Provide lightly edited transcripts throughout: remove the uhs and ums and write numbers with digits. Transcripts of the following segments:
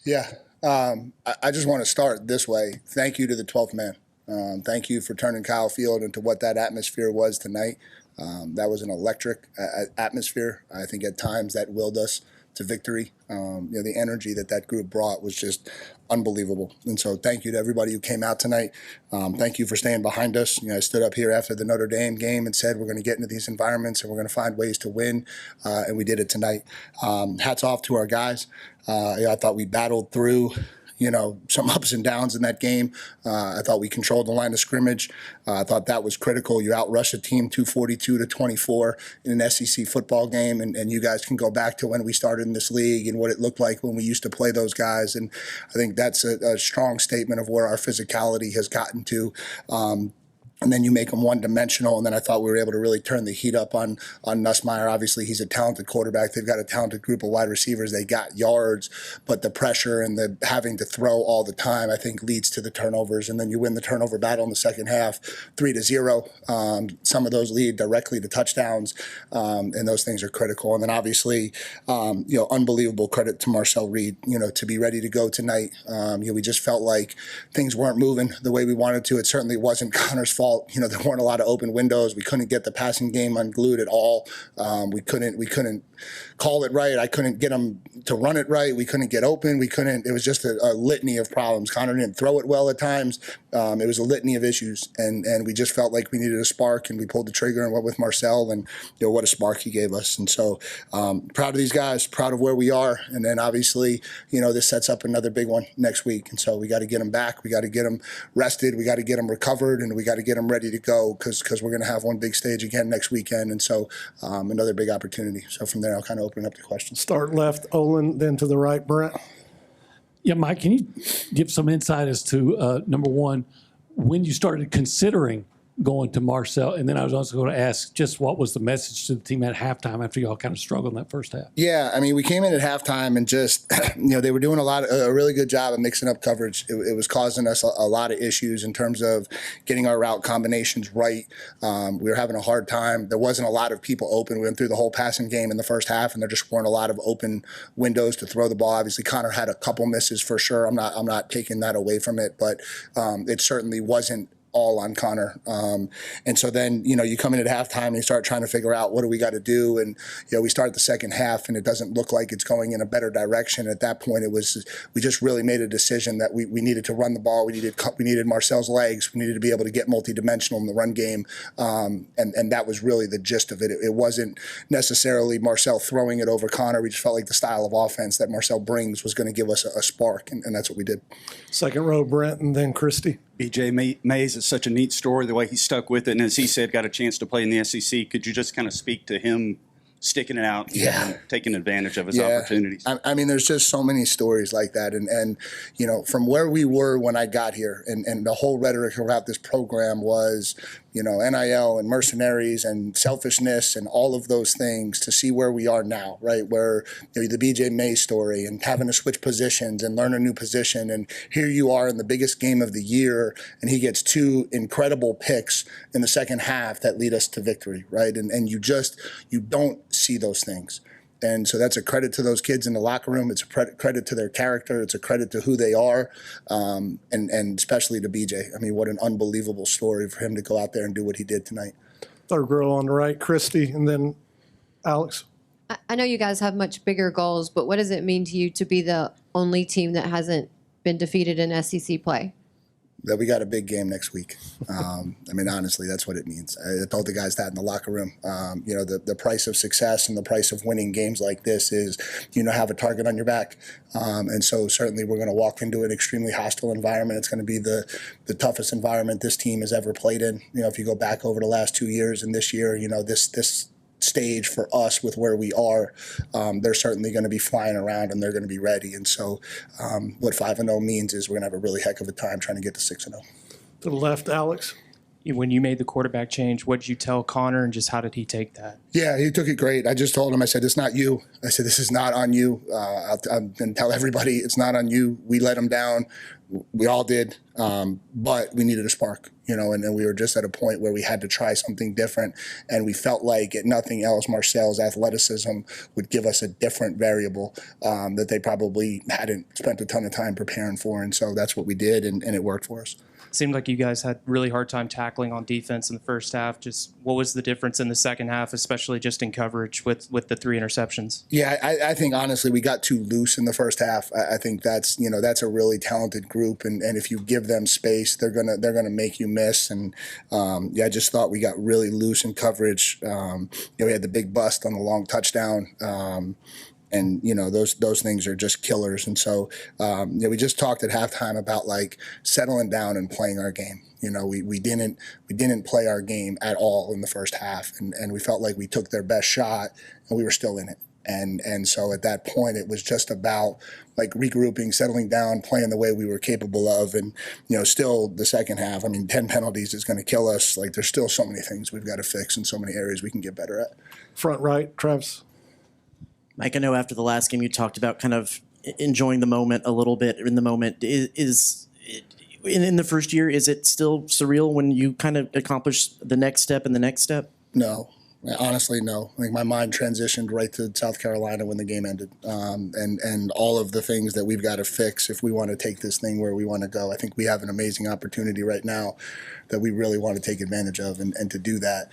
Yeah. I just want to start this way. Thank you to the 12th man. Thank you for turning Kyle Field into what that atmosphere was tonight. That was an electric atmosphere. I think at times that willed us to victory. The energy that group brought was just unbelievable. And so thank you to everybody who came out tonight. Thank you for staying behind us. I stood up here after the Notre Dame game and said we're going to get into these environments and we're going to find ways to win, and we did it tonight. Hats off to our guys. I thought we battled through some ups and downs in that game. I thought we controlled the line of scrimmage. I thought that was critical. You outrushed a team 242-24 in an SEC football game, and you guys can go back to when we started in this league and what it looked like when we used to play those guys. And I think that's a strong statement of where our physicality has gotten to. And then you make them one-dimensional, and then I thought we were able to really turn the heat up on Nussmeier. Obviously, he's a talented quarterback. They've got a talented group of wide receivers. They got yards, but the pressure and the having to throw all the time, I think, leads to the turnovers. And then you win the turnover battle in the second half, 3-0. Some of those lead directly to touchdowns, and those things are critical. And then obviously, unbelievable credit to Marcel Reed, to be ready to go tonight. We just felt like things weren't moving the way we wanted to. It certainly wasn't Connor's fault. There weren't a lot of open windows. We couldn't get the passing game unglued at all. We couldn't call it right. I couldn't get them to run it right. We couldn't get open. It was just a litany of problems. Connor didn't throw it well at times. It was a litany of issues, and we just felt like we needed a spark, and we pulled the trigger and went with Marcel, and what a spark he gave us. And so proud of these guys, proud of where we are, and then obviously this sets up another big one next week, and so we got to get them back. We got to get them rested. We got to get them recovered, and we got to get them ready to go because we're going to have one big stage again next weekend, and so another big opportunity. So from there, I'll kind of open up the questions. Start left, Olin, then to the right, Brent. Yeah, Mike, can you give some insight as to, number one, when you started considering going to Marcel? And then I was also going to ask just what was the message to the team at halftime after y'all kind of struggled in that first half? Yeah, we came in at halftime and just, they were doing a really good job of mixing up coverage. It was causing us a lot of issues in terms of getting our route combinations right. We were having a hard time. There wasn't a lot of people open. We went through the whole passing game in the first half, and there just weren't a lot of open windows to throw the ball. Obviously, Connor had a couple misses for sure. I'm not taking that away from it, but it certainly wasn't all on Connor. And so then, you come in at halftime and you start trying to figure out what do we got to do. And, we start the second half and it doesn't look like it's going in a better direction. At that point, we just really made a decision that we needed to run the ball. We needed Marcel's legs. We needed to be able to get multidimensional in the run game. And that was really the gist of it. It wasn't necessarily Marcel throwing it over Connor. We just felt like the style of offense that Marcel brings was going to give us a spark. And that's what we did. Second row, Brent, and then Christy. BJ Mays is such a neat story, the way he stuck with it. And as he said, got a chance to play in the SEC. Could you just kind of speak to him sticking it out and taking advantage of his opportunities? There's just so many stories like that. And from where we were when I got here, and the whole rhetoric about this program was, NIL and mercenaries and selfishness and all of those things, to see where we are now, right? Where the BJ May story and having to switch positions and learn a new position. And here you are in the biggest game of the year, and he gets two incredible picks in the second half that lead us to victory, right? And you don't see those things. And so that's a credit to those kids in the locker room. It's a credit to their character. It's a credit to who they are, and especially to BJ. What an unbelievable story for him to go out there and do what he did tonight. Third row on the right, Christy, and then Alex. I know you guys have much bigger goals, but what does it mean to you to be the only team that hasn't been defeated in SEC play? That we got a big game next week. Honestly, that's what it means. I told the guys that in the locker room. The price of success and the price of winning games like this is, have a target on your back. And so certainly we're going to walk into an extremely hostile environment. It's going to be the toughest environment this team has ever played in. If you go back over the last 2 years and this year, this stage for us with where we are, they're certainly going to be flying around and they're going to be ready. And so what 5-0 means is we're going to have a really heck of a time trying to get to 6-0. To the left, Alex. When you made the quarterback change, what did you tell Connor, and just how did he take that? Yeah, he took it great. I just told him, I said, it's not you. I said, this is not on you. I'm going to tell everybody it's not on you. We let him down. We all did, but we needed a spark, and we were just at a point where we had to try something different, and we felt like, if nothing else, Marcel's athleticism would give us a different variable that they probably hadn't spent a ton of time preparing for, and so that's what we did, and it worked for us. Seemed like you guys had really hard time tackling on defense in the first half. Just what was the difference in the second half, especially just in coverage with the 3 interceptions? Yeah, I think honestly we got too loose in the first half. I think that's a really talented group, and if you give them space, they're gonna make you miss. And I just thought we got really loose in coverage. We had the big bust on the long touchdown. And those things are just killers. And so we just talked at halftime about like settling down and playing our game. We didn't play our game at all in the first half, and we felt like we took their best shot and we were still in it. And so at that point, it was just about like regrouping, settling down, playing the way we were capable of. And still the second half, 10 penalties is going to kill us. Like there's still so many things we've got to fix and so many areas we can get better at. Front right, Travis. Mike, I know after the last game you talked about kind of enjoying the moment a little bit in the moment. In the first year, is it still surreal when you kind of accomplish the next step and the next step? No. Honestly, no. I think my mind transitioned right to South Carolina when the game ended, and all of the things that we've got to fix if we want to take this thing where we want to go. I think we have an amazing opportunity right now that we really want to take advantage of, and to do that,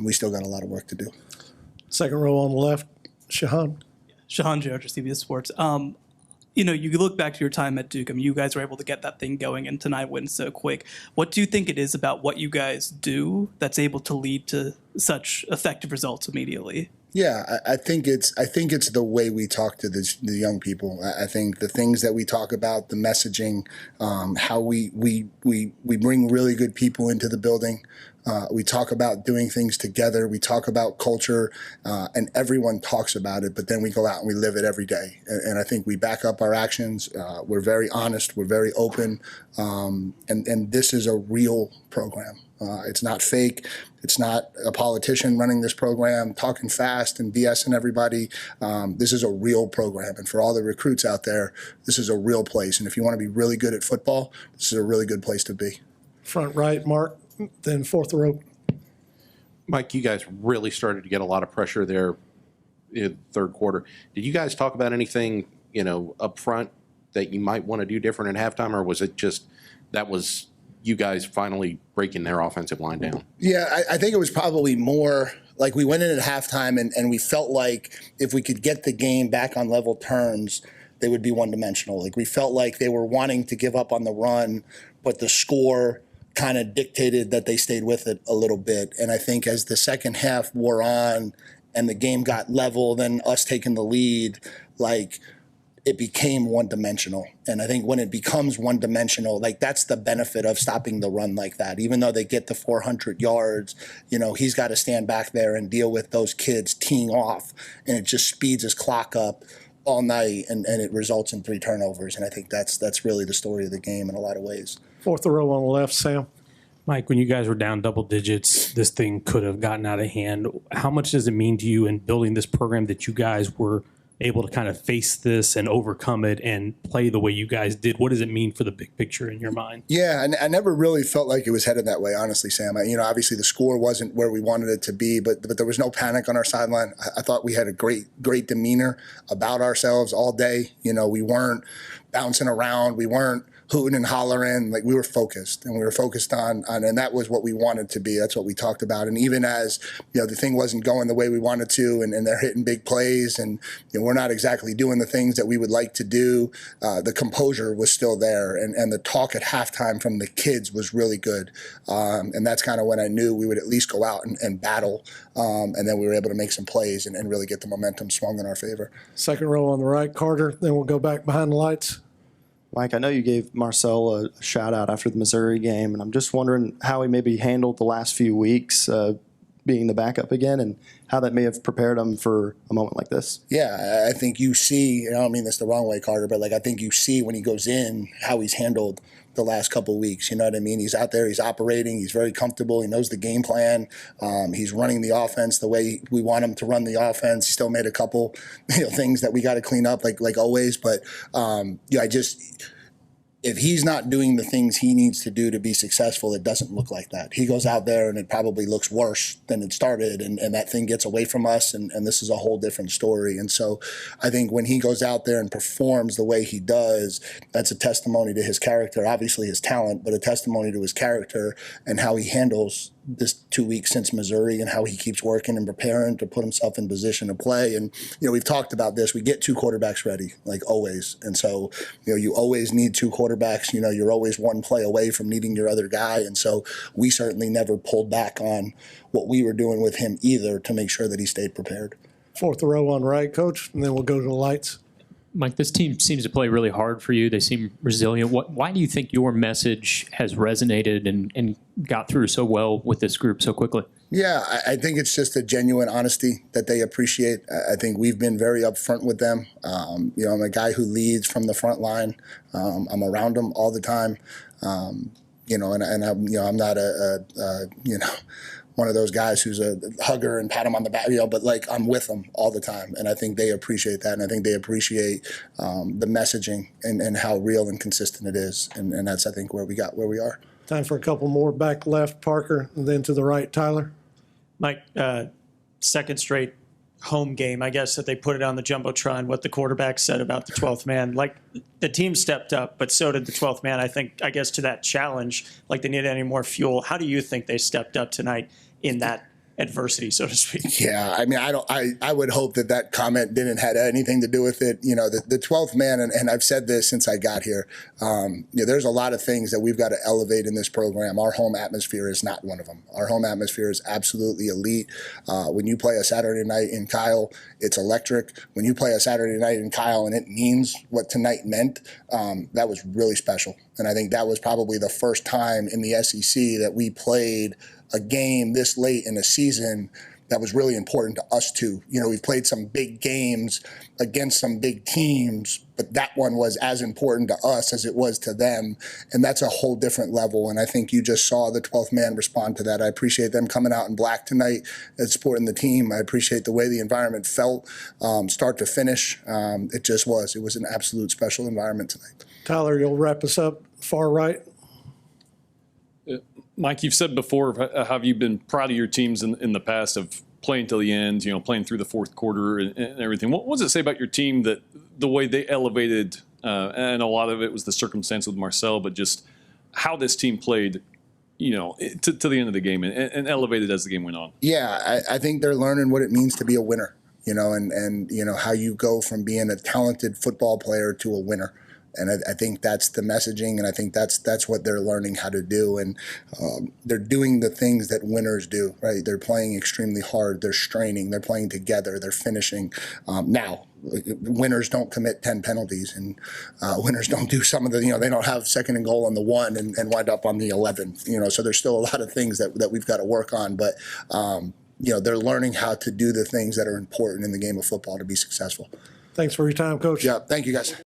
we still got a lot of work to do. Second row on the left, Shahan. Shahan George, CBS Sports. You look back to your time at Duke. You guys were able to get that thing going and tonight win so quick. What do you think it is about what you guys do that's able to lead to such effective results immediately? Yeah, I think it's the way we talk to the young people. I think the things that we talk about, the messaging, how we bring really good people into the building. We talk about doing things together. We talk about culture, and everyone talks about it, but then we go out and we live it every day. And I think we back up our actions. We're very honest. We're very open. And this is a real program. It's not fake. It's not a politician running this program, talking fast and BSing everybody. This is a real program. And for all the recruits out there, this is a real place. And if you want to be really good at football, this is a really good place to be. Front right, Mark. Then fourth row. Mike, you guys really started to get a lot of pressure there in the third quarter. Did you guys talk about anything, up front that you might want to do different at halftime, or was it just that was you guys finally breaking their offensive line down? Yeah, I think it was probably more like we went in at halftime and we felt like if we could get the game back on level terms, they would be one-dimensional. Like we felt like they were wanting to give up on the run, but the score kind of dictated that they stayed with it a little bit. And I think as the second half wore on and the game got level, then us taking the lead, like it became one-dimensional. And I think when it becomes one-dimensional, like that's the benefit of stopping the run like that. Even though they get the 400 yards, he's got to stand back there and deal with those kids teeing off, and it just speeds his clock up all night, and it results in 3 turnovers. And I think that's really the story of the game in a lot of ways. Fourth row on the left, Sam. Mike, when you guys were down double digits, this thing could have gotten out of hand. How much does it mean to you in building this program that you guys were able to kind of face this and overcome it and play the way you guys did? What does it mean for the big picture in your mind? Yeah, and I never really felt like it was headed that way, honestly, Sam. Obviously the score wasn't where we wanted it to be, but there was no panic on our sideline. I thought we had a great demeanor about ourselves all day. We weren't bouncing around. We weren't hooting and hollering. Like we were focused, and we were focused on, and that was what we wanted to be. That's what we talked about. And even as the thing wasn't going the way we wanted to, and they're hitting big plays, and we're not exactly doing the things that we would like to do, the composure was still there, and the talk at halftime from the kids was really good. And that's kind of when I knew we would at least go out and battle, and then we were able to make some plays and really get the momentum swung in our favor. Second row on the right, Carter. Then we'll go back behind the lights. Mike, I know you gave Marcel a shout-out after the Missouri game, and I'm just wondering how he maybe handled the last few weeks being the backup again and how that may have prepared him for a moment like this. Yeah, I think you see, and I don't mean this the wrong way, Carter, but I think you see when he goes in how he's handled the last couple of weeks. You know what I mean? He's out there, he's operating, he's very comfortable, he knows the game plan, he's running the offense the way we want him to run the offense. He still made a couple things that we got to clean up like always, but if he's not doing the things he needs to do to be successful, it doesn't look like that. He goes out there and it probably looks worse than it started, and that thing gets away from us, and this is a whole different story. And so I think when he goes out there and performs the way he does, that's a testimony to his character, obviously his talent, but a testimony to his character and how he handles this 2 weeks since Missouri and how he keeps working and preparing to put himself in position to play. And, we've talked about this. We get two quarterbacks ready, like always. And so, you always need two quarterbacks. You're always one play away from needing your other guy. And so we certainly never pulled back on what we were doing with him either to make sure that he stayed prepared. Fourth row on right, Coach, and then we'll go to the lights. Mike, this team seems to play really hard for you. They seem resilient. Why do you think your message has resonated and got through so well with this group so quickly? Yeah, I think it's just a genuine honesty that they appreciate. I think we've been very upfront with them. I'm a guy who leads from the front line. I'm around them all the time. And I'm not one of those guys who's a hugger and pat him on the back, but I'm with them all the time. And I think they appreciate that. And I think they appreciate the messaging and how real and consistent it is. And that's, I think, where we are. Time for a couple more. Back left, Parker, and then to the right, Tyler. Mike, second straight home game, I guess, that they put it on the Jumbotron, what the quarterback said about the 12th man. The team stepped up, but so did the 12th man, I guess, to that challenge, they needed any more fuel. How do you think they stepped up tonight in that adversity, so to speak? Yeah, I would hope that comment didn't have anything to do with it. The 12th man, and I've said this since I got here, there's a lot of things that we've got to elevate in this program. Our home atmosphere is not one of them. Our home atmosphere is absolutely elite. When you play a Saturday night in Kyle, it's electric. When you play a Saturday night in Kyle and it means what tonight meant, that was really special. And I think that was probably the first time in the SEC that we played a game this late in a season that was really important to us too. We've played some big games against some big teams, but that one was as important to us as it was to them. And that's a whole different level. And I think you just saw the 12th man respond to that. I appreciate them coming out in black tonight and supporting the team. I appreciate the way the environment felt, start to finish. It was an absolute special environment tonight. Tyler, you'll wrap us up far right. Mike, you've said before, have you been proud of your teams in the past of playing till the end, playing through the fourth quarter and everything? What does it say about your team that the way they elevated, and a lot of it was the circumstance with Marcel, but just how this team played, to the end of the game and elevated as the game went on? Yeah, I think they're learning what it means to be a winner, and how you go from being a talented football player to a winner. And I think that's the messaging, and I think that's what they're learning how to do. And they're doing the things that winners do, right? They're playing extremely hard. They're straining. They're playing together. They're finishing. Now, winners don't commit 10 penalties, and winners don't do some of the, they don't have second and goal on the 1 and wind up on the 11. So there's still a lot of things that we've got to work on. But, they're learning how to do the things that are important in the game of football to be successful. Thanks for your time, Coach. Yeah, thank you, guys.